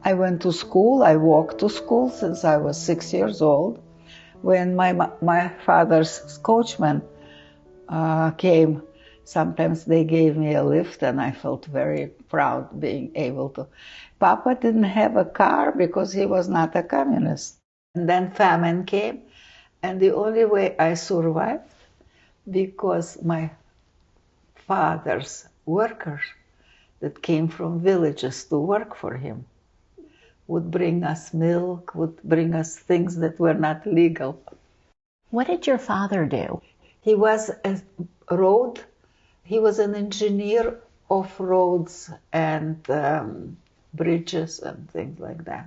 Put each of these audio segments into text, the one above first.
I went to school. I walked to school since I was 6 years old. When my father's coachman came, sometimes they gave me a lift, and I felt very proud being able to. Papa didn't have a car because he was not a communist. And then famine came, and the only way I survived, because my father's workers that came from villages to work for him would bring us milk, would bring us things that were not legal. What did your father do? He was he was an engineer of roads and bridges and things like that.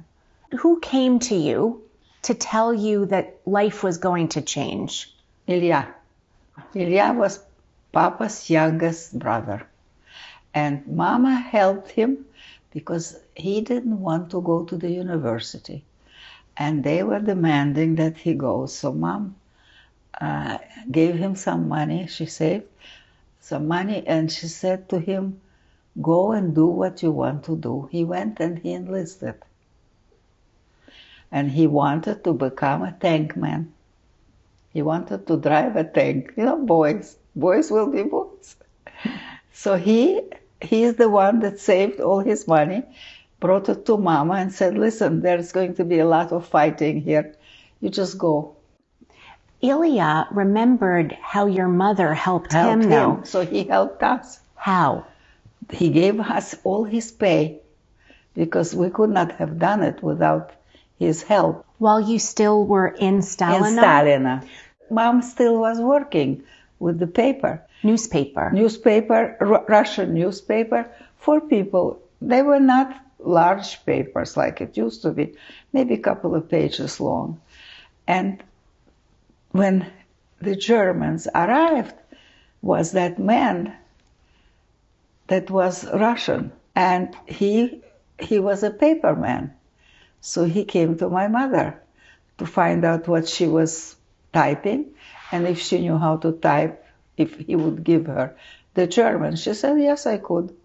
Who came to you to tell you that life was going to change? Ilya. Ilya was Papa's youngest brother. And Mama helped him because he didn't want to go to the university. And they were demanding that he go. So Mom gave him some money. She saved some money, and she said to him, go and do what you want to do. He went and he enlisted. And he wanted to become a tank man. He wanted to drive a tank. You know, boys will be boys. So he is the one that saved all his money, brought it to Mama and said, listen, there's going to be a lot of fighting here. You just go. Ilya remembered how your mother helped him, though. So he helped us. How? He gave us all his pay because we could not have done it without his help. While you still were in Stalina? In Stalina. Mom still was working with the paper. Newspaper, Russian newspaper for people. They were not large papers like it used to be, maybe a couple of pages long. And when the Germans arrived, was that man that was Russian, and he was a paperman. So he came to my mother to find out what she was typing, and if she knew how to type, if he would give her the German. She said, yes, I could,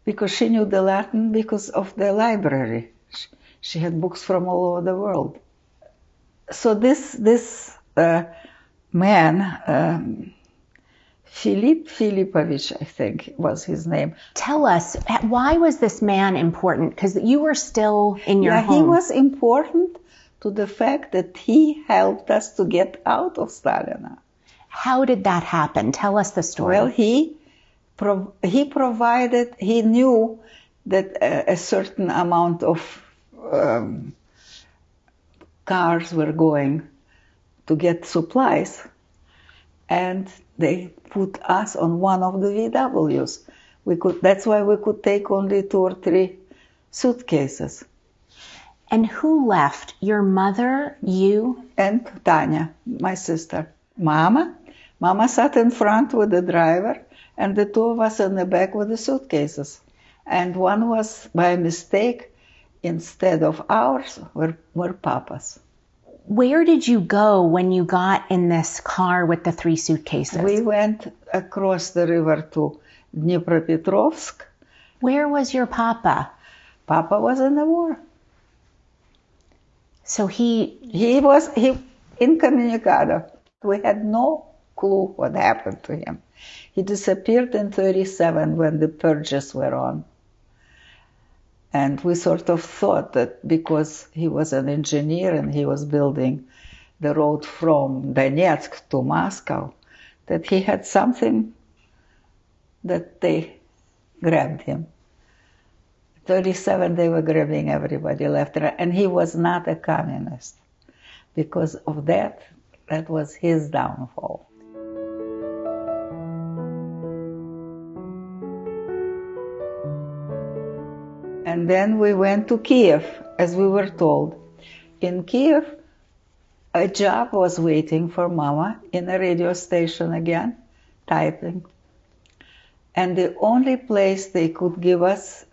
because she knew the Latin because of the library. She had books from all over the world. So this man, Filip Filipovich, I think was his name. Tell us, why was this man important? Because you were still in your home. He was important to the fact that he helped us to get out of Stalina. How did that happen? Tell us the story. Well, he provided, he knew that a certain amount of cars were going to get supplies, and they put us on one of the VWs. That's why we could take only 2 or 3 suitcases. And who left? Your mother, you? And Tanya, my sister. Mama sat in front with the driver, and the 2 of us in the back with the suitcases. And one was, by mistake, instead of ours, were Papa's. Where did you go when you got in this car with the 3 suitcases? We went across the river to Dnipropetrovsk. Where was your Papa? Papa was in the war. So he was incommunicado. We had no clue what happened to him. He disappeared in 1937 when the purges were on. And we sort of thought that because he was an engineer and he was building the road from Donetsk to Moscow, that he had something that they grabbed him. 1937 they were grabbing everybody left and right, and he was not a communist. Because of that was his downfall. And then we went to Kiev, as we were told. In Kiev, a job was waiting for Mama in a radio station again, typing. And the only place they could give us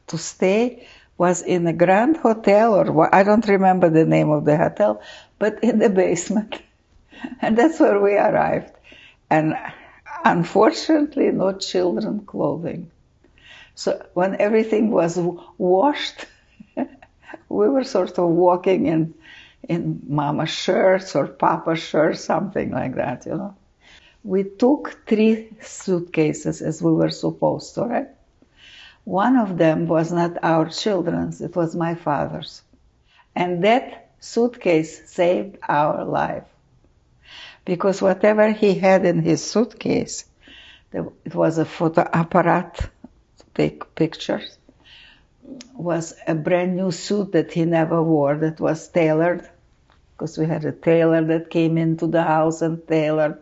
to stay was in a grand hotel, or I don't remember the name of the hotel, but in the basement. And that's where we arrived. And unfortunately, no children clothing. So when everything was washed We were sort of walking in mama's shirts or papa's shirts, something like that, you know. We took 3 suitcases as we were supposed to, right? One of them was not our children's, it was my father's. And that suitcase saved our life. Because whatever he had in his suitcase, it was a photo apparat to take pictures, was a brand new suit that he never wore, that was tailored, because we had a tailor that came into the house and tailored.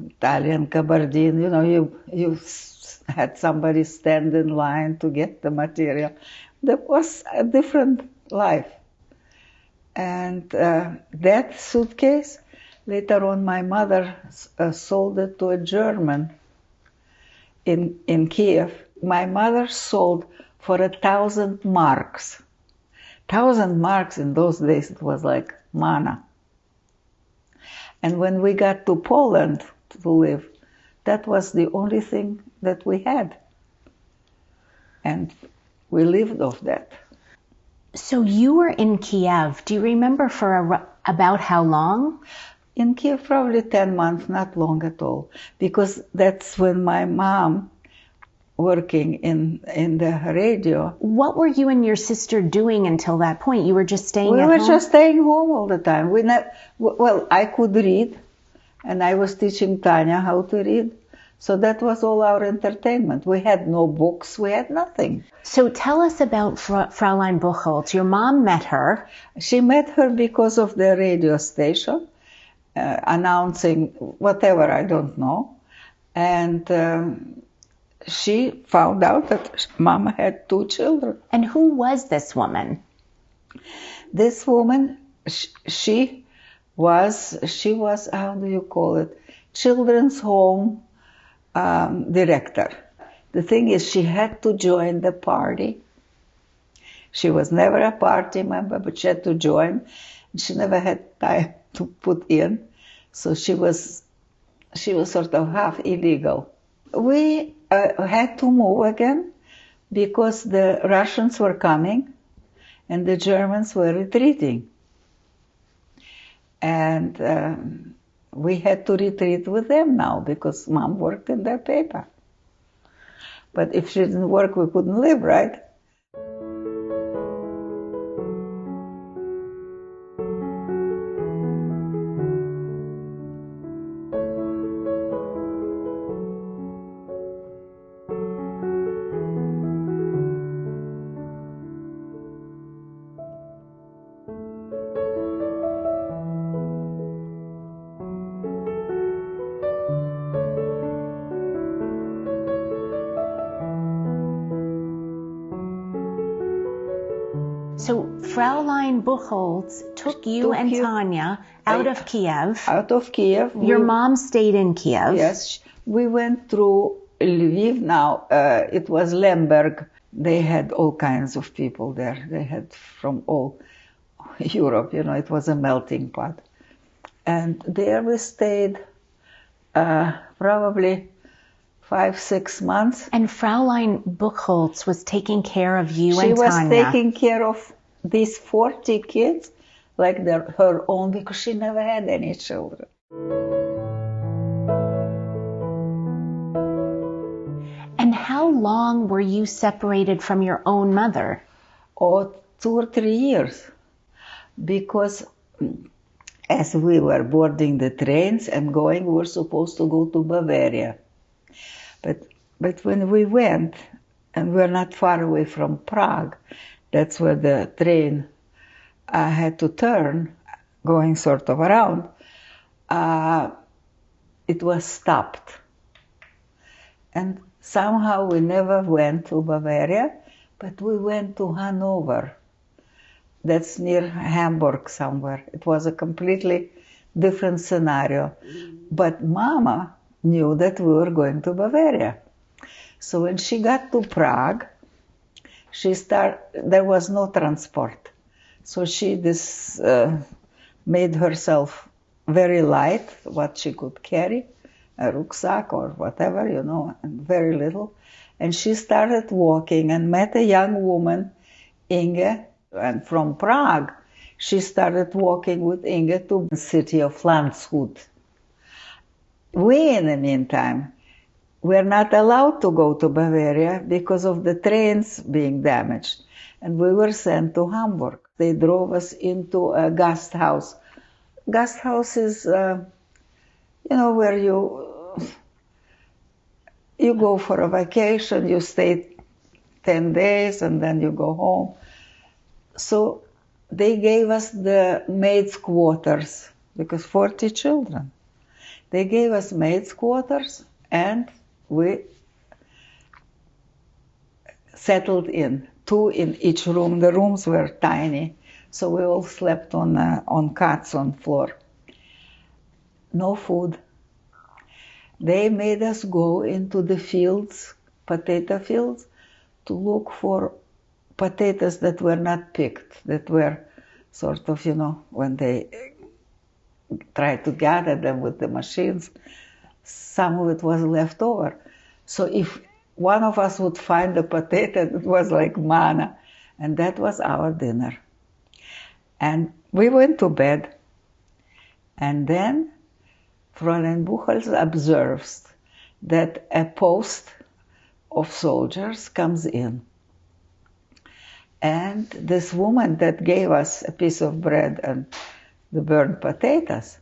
Italian gabardine, you know, you had somebody stand in line to get the material. That was a different life. And that suitcase, later on my mother sold it to a German in Kiev. My mother sold for 1,000 marks. 1,000 marks in those days, it was like manna. And when we got to Poland to live, that was the only thing that we had. And we lived off that. So you were in Kiev. Do you remember for about how long? In Kiev, probably 10 months, not long at all. Because that's when my mom, working in the radio. What were you and your sister doing until that point? You were just staying at home? We were just staying home all the time. Well, I could read, and I was teaching Tanya how to read. So that was all our entertainment. We had no books, we had nothing. So tell us about Fraulein Buchholz. Your mom met her. She met her because of the radio station, announcing whatever, I don't know. And she found out that Mama had 2 children. And who was this woman? This woman, she was, how do you call it, children's home director. The thing is, she had to join the party. She was never a party member, but she had to join. She never had time to put in, so she was sort of half illegal. We had to move again because the Russians were coming and the Germans were retreating. And we had to retreat with them now because Mom worked in their paper. But if she didn't work, we couldn't live, right? So Fraulein Buchholz took you and Tanya out of Kiev. Out of Kiev. Your mom stayed in Kiev. Yes. We went through Lviv now. It was Lemberg. They had all kinds of people there. They had from all Europe, you know, it was a melting pot. And there we stayed probably 5-6 months. And Fraulein Buchholz was taking care of you and Tanya. She was taking care of these 40 kids like her own, because she never had any children. And how long were you separated from your own mother? Oh, 2 or 3 years. Because as we were boarding the trains and going, we were supposed to go to Bavaria. But when we went, and we're not far away from Prague, that's where the train had to turn, going sort of around, it was stopped. And somehow we never went to Bavaria, but we went to Hanover. That's near Hamburg somewhere. It was a completely different scenario. But Mama knew that we were going to Bavaria. So when she got to Prague, there was no transport. So she made herself very light, what she could carry, a rucksack or whatever, you know, and very little. And she started walking and met a young woman, Inge, And from Prague, she started walking with Inge to the city of Landshut. We, in the meantime, were not allowed to go to Bavaria because of the trains being damaged. And we were sent to Hamburg. They drove us into a Gasthaus. Gasthaus is, where you go for a vacation, you stay 10 days and then you go home. So they gave us the maids' quarters, because 40 children. They gave us maids' quarters and we settled in, 2 in each room. The rooms were tiny, so we all slept on cots on floor. No food. They made us go into the fields, potato fields, to look for potatoes that were not picked, that were sort of, when they tried to gather them with the machines, some of it was left over. So if one of us would find a potato, it was like manna, and that was our dinner. And we went to bed, and then Fräulein Buchholz observes that a post of soldiers comes in. And this woman that gave us a piece of bread and the burnt potatoes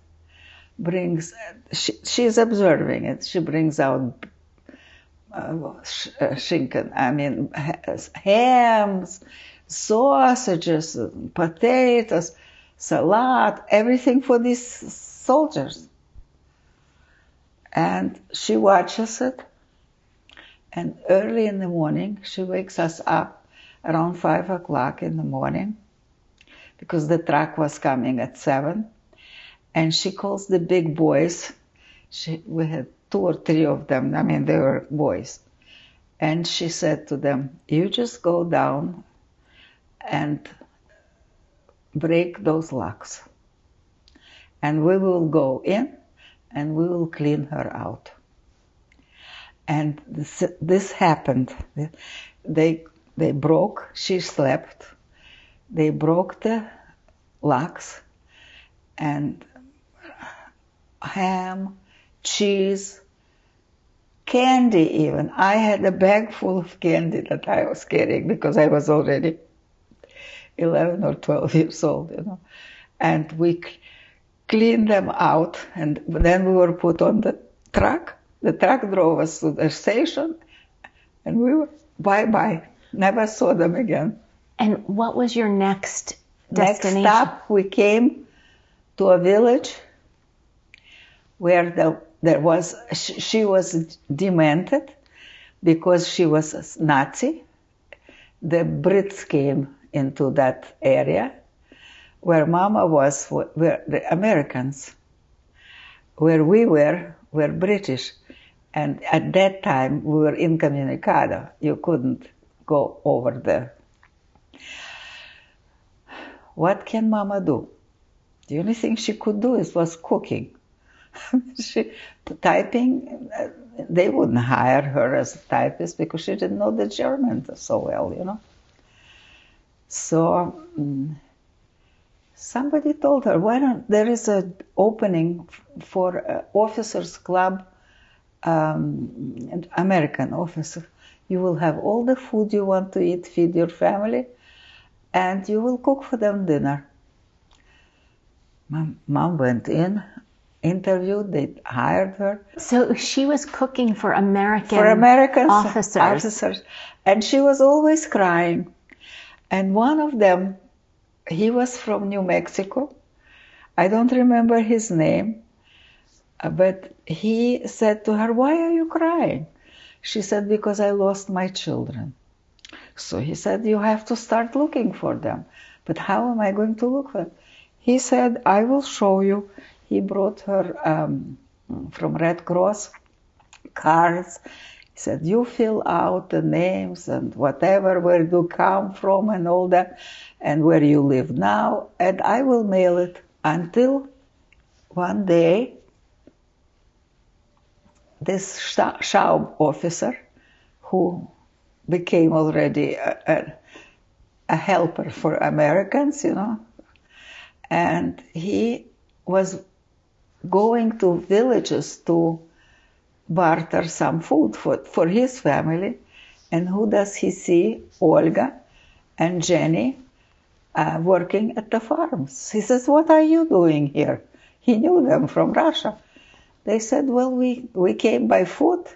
she's observing it. She brings out schinken, hams, sausages, potatoes, salad, everything for these soldiers. And she watches it, and early in the morning, she wakes us up around 5 o'clock in the morning, because the truck was coming at 7, and she calls the big boys. We had 2 or 3 of them, they were boys. And she said to them, you just go down and break those locks. And we will go in and we will clean her out. And this happened. They broke, she slept, they broke the locks, and ham, cheese, candy even. I had a bag full of candy that I was carrying because I was already 11 or 12 years old, And we cleaned them out, and then we were put on the truck. The truck drove us to the station, and we were bye-bye. Never saw them again. And what was your next destination? Next stop, we came to a village where she was demented because she was a Nazi. The Brits came into that area. Where Mama was, were the Americans. Where we were British. And at that time, we were incommunicado. You couldn't go over there. What can Mama do? The only thing she could do was cooking. Typing, they wouldn't hire her as a typist because she didn't know the German so well, So somebody told her, why don't, there is an opening for officers club, American officer. You will have all the food you want to eat, feed your family, and you will cook for them dinner. Mom went in, interviewed, they hired her. So she was cooking for American officers. And she was always crying. And one of them, he was from New Mexico. I don't remember his name, but he said to her, why are you crying? She said, because I lost my children. So he said, you have to start looking for them. But how am I going to look for them? He said, I will show you. He brought her from Red Cross cards. He said, you fill out the names and whatever, where you come from and all that, and where you live now, and I will mail it. Until one day, this Schaub officer, who became already a helper for Americans, and he was going to villages to barter some food for his family. And who does he see? Olga and Jenny working at the farms. He says, "What are you doing here?" He knew them from Russia. They said, "Well, we came by foot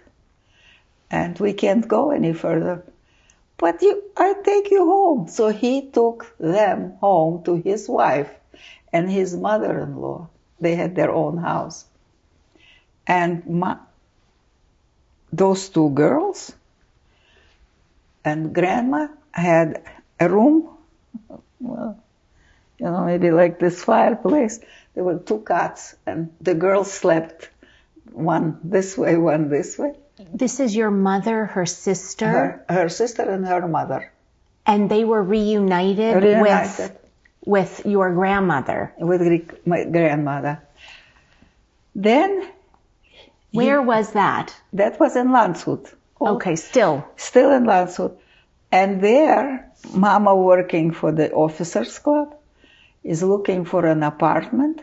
and we can't go any further. But I take you home." So he took them home to his wife and his mother-in-law. They had their own house. And those two girls and grandma had a room, well, maybe like this fireplace. There were two cots, and the girls slept one this way, one this way. This is your mother, her sister? Her sister and her mother. And they were reunited. With your grandmother? With my grandmother. Then... Where was that? That was in Landshut. Okay, still. Still in Landshut. And there, Mama, working for the officers' club, is looking for an apartment.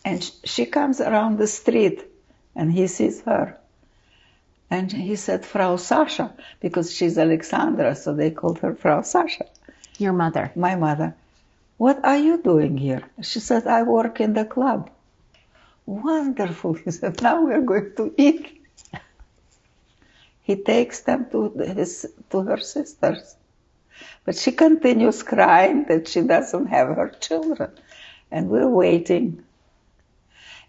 And she comes around the street, and he sees her. And he said, "Frau Sasha," because she's Alexandra, so they called her Frau Sasha. Your mother? My mother. "What are you doing here?" She said, "I work in the club." "Wonderful," he said, "now we're going to eat." He takes them to her sisters. But she continues crying that she doesn't have her children. And we're waiting.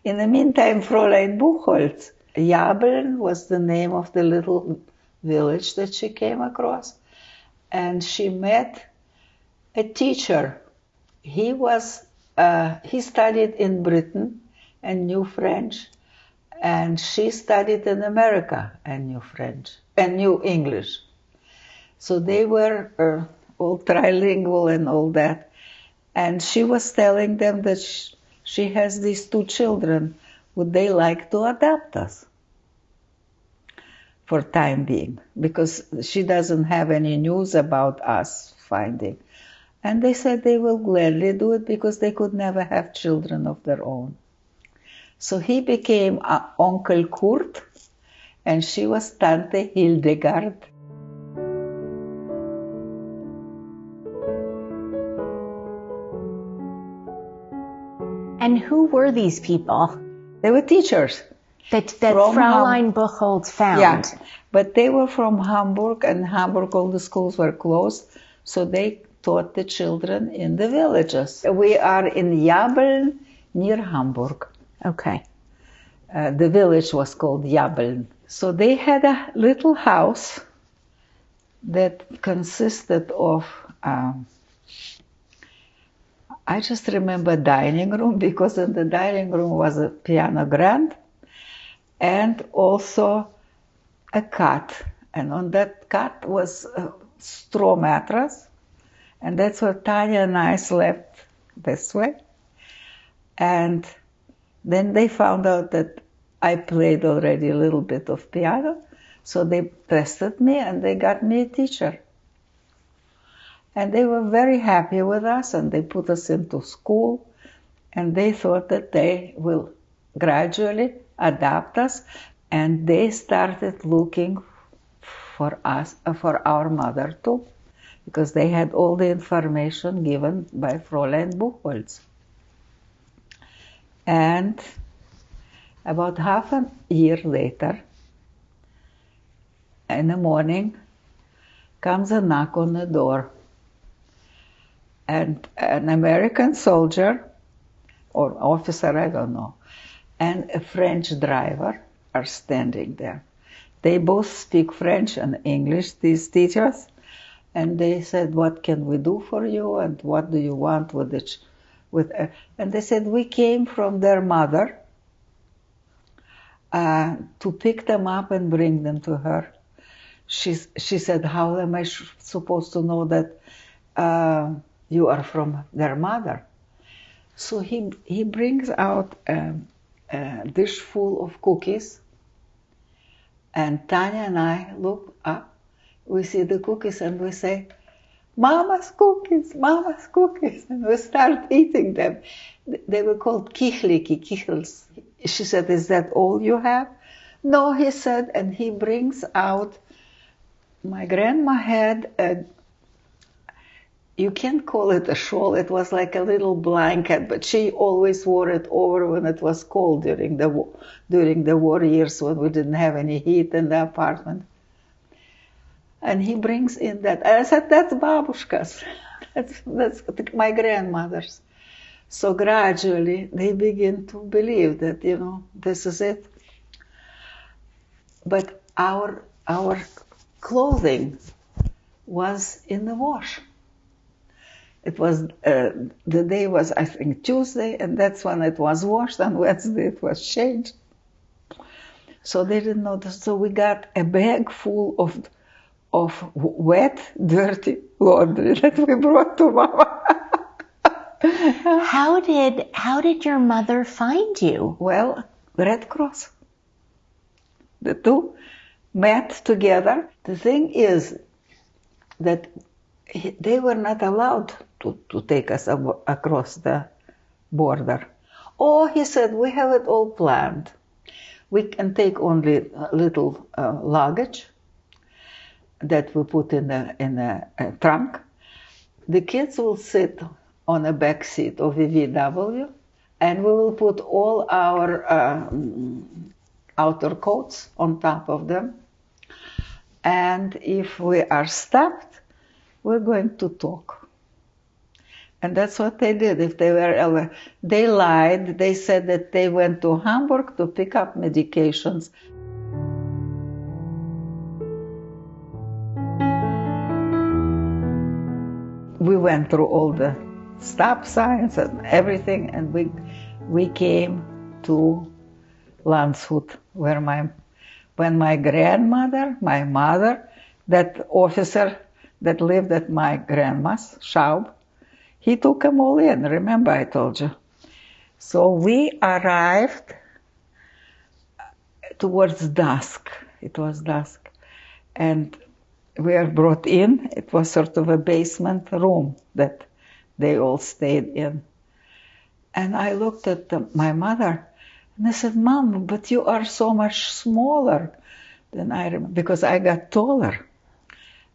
In the meantime, Fräulein Buchholz, Jabeln was the name of the little village that she came across. And she met a teacher. He studied in Britain and knew French. And she studied in America and knew French and knew English. So they were all trilingual and all that. And she was telling them that she has these two children. Would they like to adopt us for time being? Because she doesn't have any news about us finding. And they said they will gladly do it because they could never have children of their own. So he became Uncle Kurt, and she was Tante Hildegard. And who were these people? They were teachers. That Fräulein Buchholz found. Yeah, but they were from Hamburg, and Hamburg all the schools were closed, so they taught the children in the villages. We are in Jabeln, near Hamburg. Okay. The village was called Jabeln. So they had a little house that consisted of, I just remember dining room, because in the dining room was a piano grand and also a cot. And on that cot was a straw mattress. And that's where Tanya and I slept this way. And then they found out that I played already a little bit of piano. So they tested me and they got me a teacher. And they were very happy with us, and they put us into school, and they thought that they will gradually adapt us, and they started looking for us, for our mother too, because they had all the information given by Fräulein Buchholz. And about half a year later, in the morning, comes a knock on the door. And an American soldier, or officer, I don't know, and a French driver are standing there. They both speak French and English, these teachers, and they said, "What can we do for you, and what do you want with it?" And they said, "We came from their mother to pick them up and bring them to her." She said, "How am I supposed to know that you are from their mother?" So he brings out a dish full of cookies, and Tanya and I look up, we see the cookies, and we say, Mama's cookies. And we start eating them. They were called kichels. She said, is that all you have? No, he said, and he brings out, my grandma had a, you can't call it a shawl, it was like a little blanket, but she always wore it over when it was cold during the war years when we didn't have any heat in the apartment. And he brings in that. And I said, that's babushka's. That's my grandmother's. So gradually they begin to believe that, this is it. But our clothing was in the wash. It was, the day was, I think, Tuesday, and that's when it was washed, and Wednesday it was changed. So they didn't know this. So we got a bag full of wet, dirty laundry that we brought to Mama. How did your mother find you? Well, Red Cross. The two met together. The thing is that they were not allowed to take us across the border. Oh, he said, we have it all planned. We can take only a little luggage that we put in a trunk. The kids will sit on a back seat of a VW, and we will put all our outer coats on top of them. And if we are stopped, we're going to talk. And that's what they did. If they were, they lied. They said that they went to Hamburg to pick up medications. We went through all the stop signs and everything, and we came to Landshut, where when my grandmother, my mother, that officer that lived at my grandma's, Schaub, he took them all in. Remember I told you. So we arrived towards dusk. It was dusk. And we were brought in. It was sort of a basement room that they all stayed in. And I looked at my mother and I said, Mom, but you are so much smaller than I remember, because I got taller.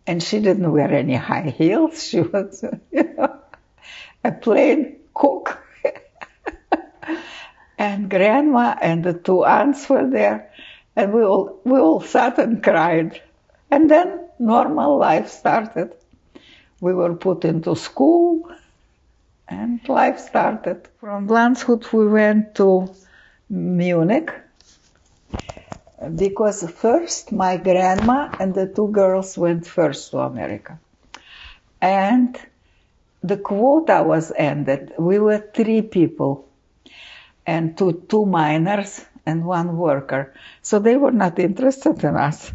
And she didn't wear any high heels. She was, a plain cook. And Grandma and the two aunts were there, and we all sat and cried. And then normal life started. We were put into school, and life started. From Landshut we went to Munich, because first my grandma and the two girls went first to America. And the quota was ended. We were 3 people, and two minors and 1 worker. So they were not interested in us,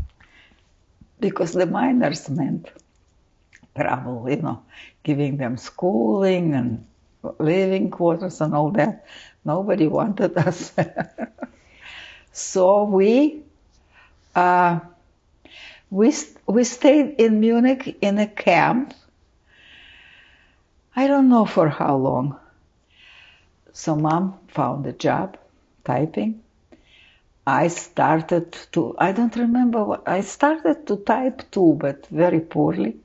because the minors meant trouble, giving them schooling and living quarters and all that. Nobody wanted us. So we stayed in Munich in a camp. I don't know for how long. So Mom found a job typing. I started to, I don't remember what, I started to type too, but very poorly,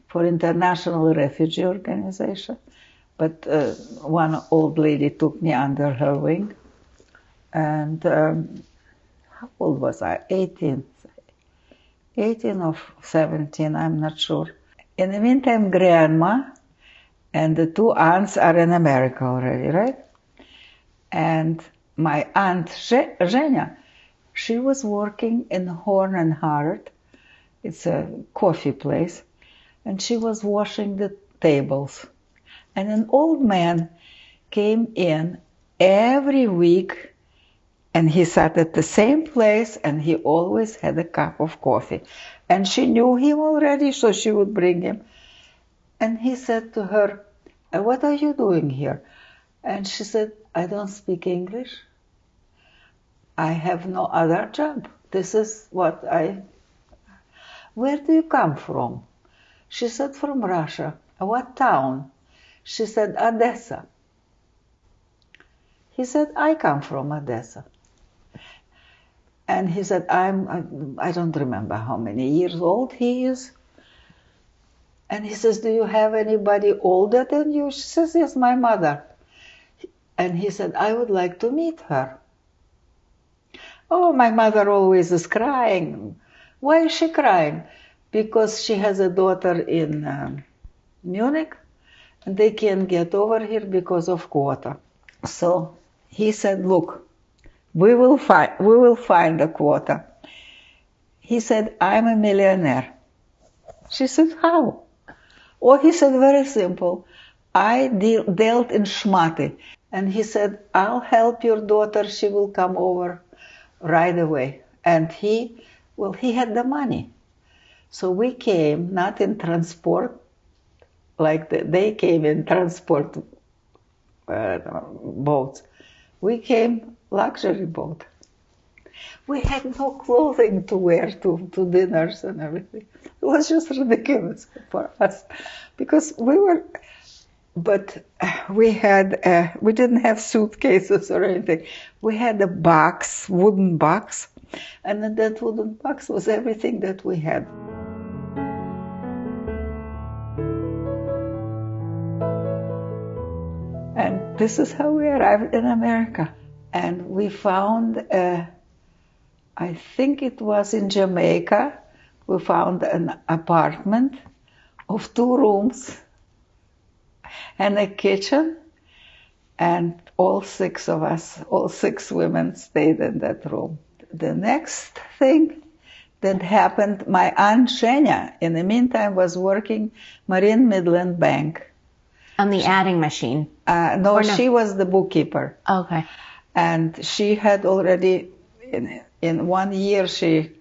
for International Refugee Organization. But one old lady took me under her wing. And how old was I? 18 or 17, I'm not sure. In the meantime, Grandma and the 2 aunts are in America already, right? And my aunt Zhenya, she was working in Horn and Hart. It's a coffee place. And she was washing the tables. And an old man came in every week, and he sat at the same place, and he always had a cup of coffee. And she knew him already, so she would bring him. And he said to her, what are you doing here? And she said, I don't speak English. I have no other job. This is what where do you come from? She said, from Russia. What town? She said, Odessa. He said, I come from Odessa. And he said, I don't remember how many years old he is. And he says, do you have anybody older than you? She says, yes, my mother. And he said, I would like to meet her. Oh, my mother always is crying. Why is she crying? Because she has a daughter in Munich, and they can't get over here because of quota. So he said, look, we will find a quota. He said, I'm a millionaire. She said, how? Oh, he said, very simple. I dealt in schmati. And he said, I'll help your daughter. She will come over right away. And he had the money. So we came, not in transport, like they came in transport boats. We came luxury boat. We had no clothing to wear to dinners and everything. It was just ridiculous for us because we didn't have suitcases or anything. We had a box, wooden box, and in that wooden box was everything that we had. And this is how we arrived in America. And we found, I think it was in Jamaica, we found an apartment of 2 rooms and a kitchen, and all 6 of us, all 6 women stayed in that room. The next thing that happened, my Aunt Zhenya, in the meantime, was working Marine Midland Bank. On the adding machine? No, she was the bookkeeper. Okay. And she had already, in 1 year, she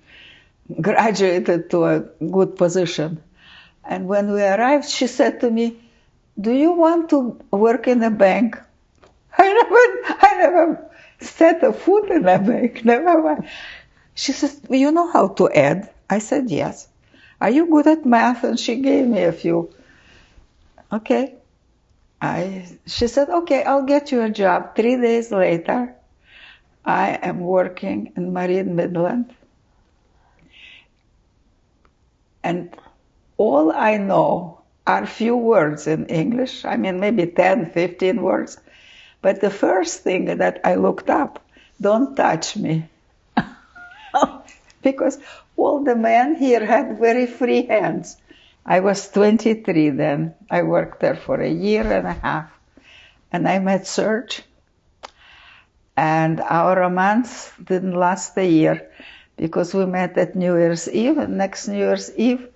graduated to a good position. And when we arrived, she said to me, do you want to work in a bank? I never set a foot in a bank, never mind. She says, you know how to add? I said, yes. Are you good at math? And she gave me a few. Okay. She said, okay, I'll get you a job. 3 days later, I am working in Marine Midland. And all I know are few words in English. I mean, maybe 10, 15 words. But the first thing that I looked up, don't touch me. Because all the men here had very free hands. I was 23 then. I worked there for a year and a half. And I met Serge. And our romance didn't last a year because we met at New Year's Eve. And next New Year's Eve,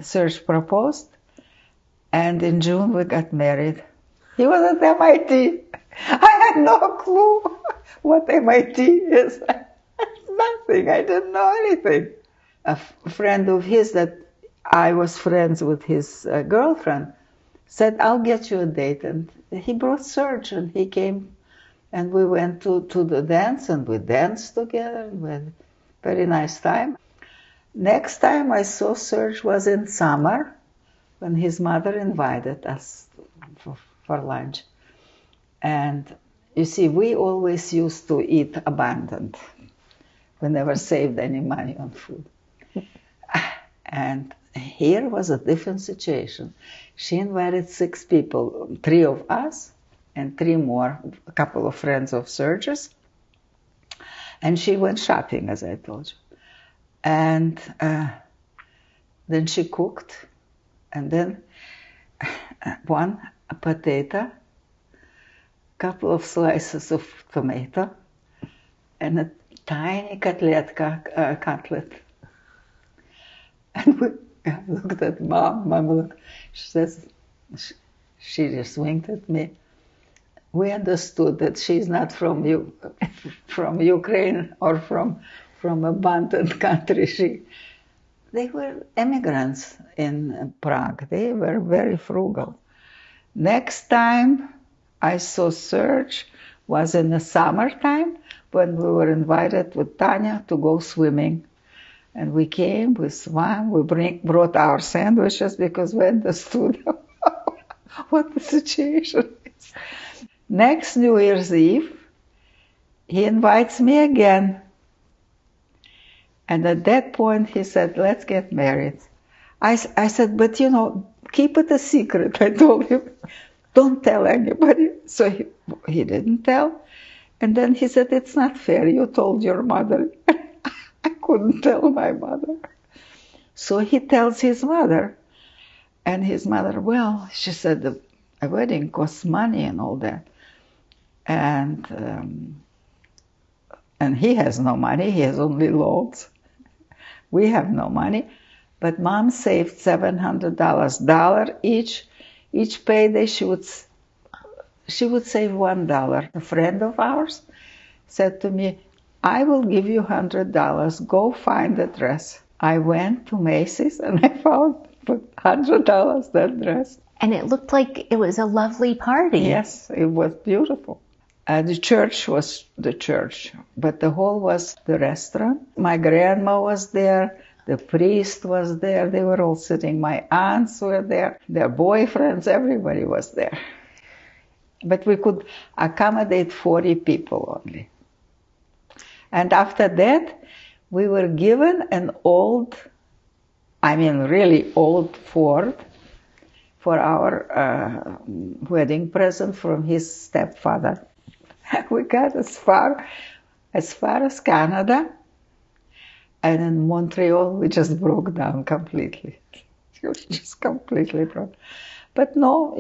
Serge proposed. And in June, we got married. He was at MIT. I had no clue what MIT is. Nothing. I didn't know anything. A friend of his that I was friends with his girlfriend said, I'll get you a date. And he brought Serge, and he came, and we went to the dance, and we danced together, and we had a very nice time. Next time I saw Serge was in summer, when his mother invited us for lunch. And you see, we always used to eat abundant. We never saved any money on food. And here was a different situation. She invited 6 people, 3 of us and 3 more, a couple of friends of Serge's. And she went shopping, as I told you. And then she cooked, and then one potato, couple of slices of tomato, and a tiny cutlet. And we looked at Mom. Mom looked. She says, she just winked at me. We understood that she's not from Ukraine or from abundant country. They were immigrants in Prague. They were very frugal. Next time I saw Serge was in the summertime when we were invited with Tanya to go swimming. And we came, we swam, we brought our sandwiches because we understood what the situation is. Next New Year's Eve, he invites me again. And at that point, he said, let's get married. I said, but keep it a secret. I told him, don't tell anybody. So he didn't tell. And then he said, it's not fair. You told your mother. I couldn't tell my mother. So he tells his mother. And his mother, well, she said, a wedding costs money and all that. And he has no money. He has only loans. We have no money. But Mom saved $700 each payday. She would save $1. A friend of ours said to me, I will give you $100. Go find the dress. I went to Macy's and I found for $100 that dress. And it looked like it was a lovely party. Yes, it was beautiful. The church was the church, but the hall was the restaurant. My grandma was there. The priest was there. They were all sitting. My aunts were there. Their boyfriends, everybody was there. But we could accommodate 40 people only. And after that, we were given an really old Ford for our wedding present from his stepfather. We got as far as Canada. And in Montreal, we just broke down completely. Just completely broke. But no,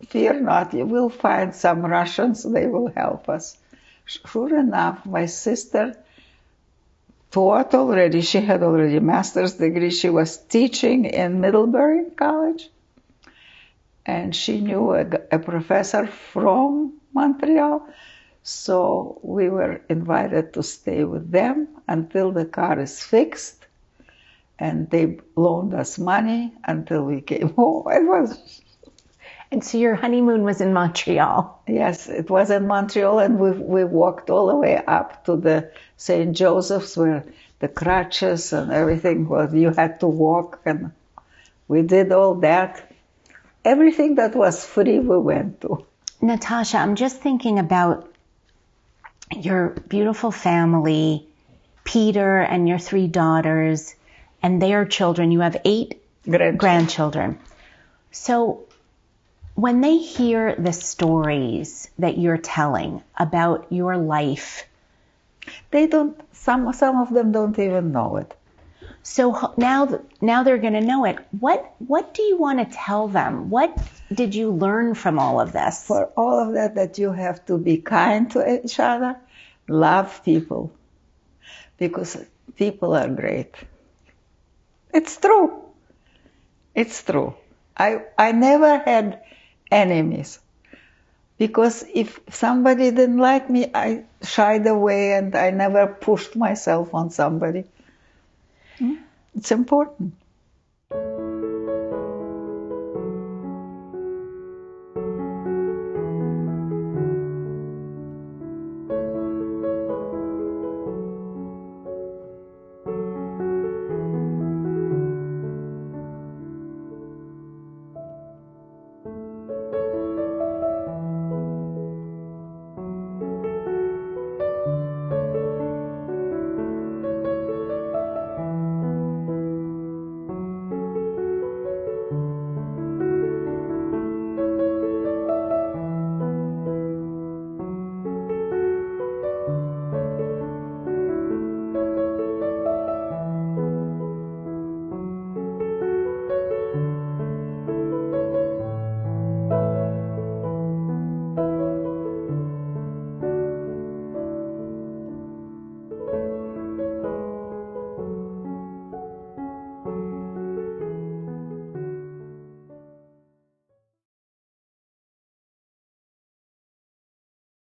fear not. You will find some Russians. They will help us. Sure enough, my sister taught already. She had already a master's degree. She was teaching in Middlebury College. And she knew a professor from Montreal. So we were invited to stay with them until the car is fixed, and they loaned us money until we came home. And so your honeymoon was in Montreal. Yes, it was in Montreal, and we walked all the way up to the St. Joseph's where the crutches and everything was. You had to walk, and we did all that. Everything that was free, we went to. Natasha, I'm just thinking about your beautiful family, Peter and your 3 daughters, and their children. You have 8 grandchildren. So when they hear the stories that you're telling about your life, some of them don't even know it. So now they're going to know it. What do you want to tell them? What did you learn from all of this? For all of that you have to be kind to each other, love people, because people are great. It's true. It's true. I never had enemies, because if somebody didn't like me, I shied away and I never pushed myself on somebody. It's important.